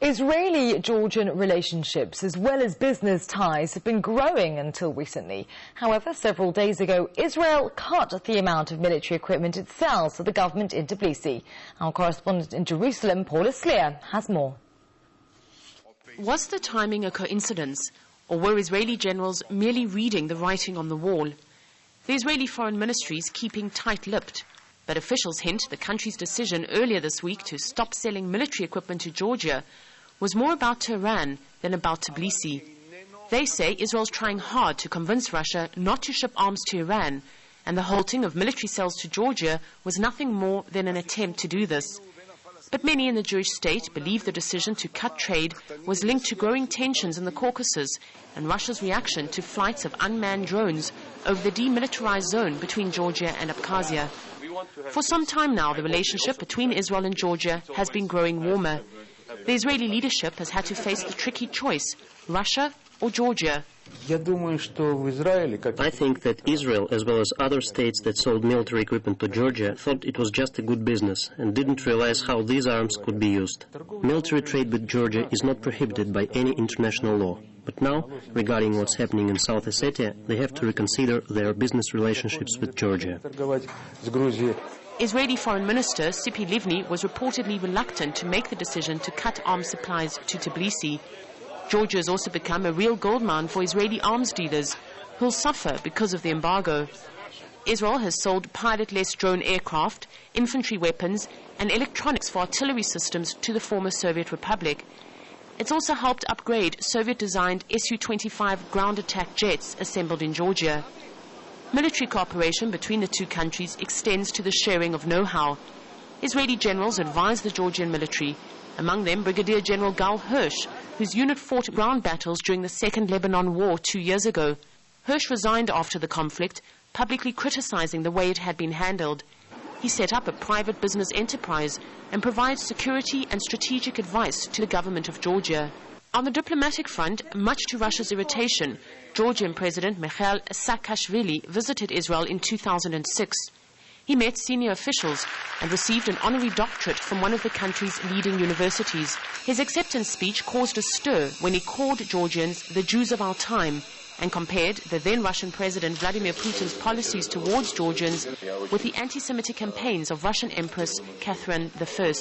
Israeli-Georgian relationships as well as business ties have been growing until recently. However, several days ago, Israel cut the amount of military equipment it sells to the government in Tbilisi. Our correspondent in Jerusalem, Paula Sleer, has more. Was the timing a coincidence, or were Israeli generals merely reading the writing on the wall? The Israeli Foreign Ministry is keeping tight-lipped, but officials hint the country's decision earlier this week to stop selling military equipment to Georgia was more about Tehran than about Tbilisi. They say Israel's trying hard to convince Russia not to ship arms to Iran, and the halting of military sales to Georgia was nothing more than an attempt to do this. But many in the Jewish state believe the decision to cut trade was linked to growing tensions in the Caucasus and Russia's reaction to flights of unmanned drones over the demilitarized zone between Georgia and Abkhazia. For some time now, the relationship between Israel and Georgia has been growing warmer. The Israeli leadership has had to face the tricky choice, Russia or Georgia. I think that Israel, as well as other states that sold military equipment to Georgia, thought it was just a good business and didn't realize how these arms could be used. Military trade with Georgia is not prohibited by any international law. But now, regarding what's happening in South Ossetia, they have to reconsider their business relationships with Georgia. Israeli Foreign Minister Tzipi Livni was reportedly reluctant to make the decision to cut arms supplies to Tbilisi. Georgia has also become a real goldmine for Israeli arms dealers, who'll suffer because of the embargo. Israel has sold pilotless drone aircraft, infantry weapons, and electronics for artillery systems to the former Soviet Republic. It's also helped upgrade Soviet-designed Su-25 ground attack jets assembled in Georgia. Military cooperation between the two countries extends to the sharing of know-how. Israeli generals advised the Georgian military, among them Brigadier General Gal Hirsch, whose unit fought ground battles during the Second Lebanon War 2 years ago. Hirsch resigned after the conflict, publicly criticizing the way it had been handled. He set up a private business enterprise and provides security and strategic advice to the government of Georgia. On the diplomatic front, much to Russia's irritation, Georgian President Mikhail Saakashvili visited Israel in 2006. He met senior officials and received an honorary doctorate from one of the country's leading universities. His acceptance speech caused a stir when he called Georgians the Jews of our time and compared the then Russian President Vladimir Putin's policies towards Georgians with the anti-Semitic campaigns of Russian Empress Catherine I.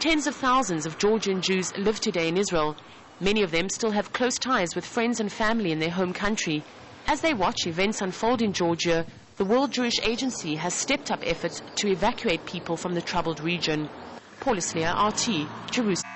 Tens of thousands of Georgian Jews live today in Israel. Many of them still have close ties with friends and family in their home country. As they watch events unfold in Georgia, the World Jewish Agency has stepped up efforts to evacuate people from the troubled region. Paula Sleer, RT, Jerusalem.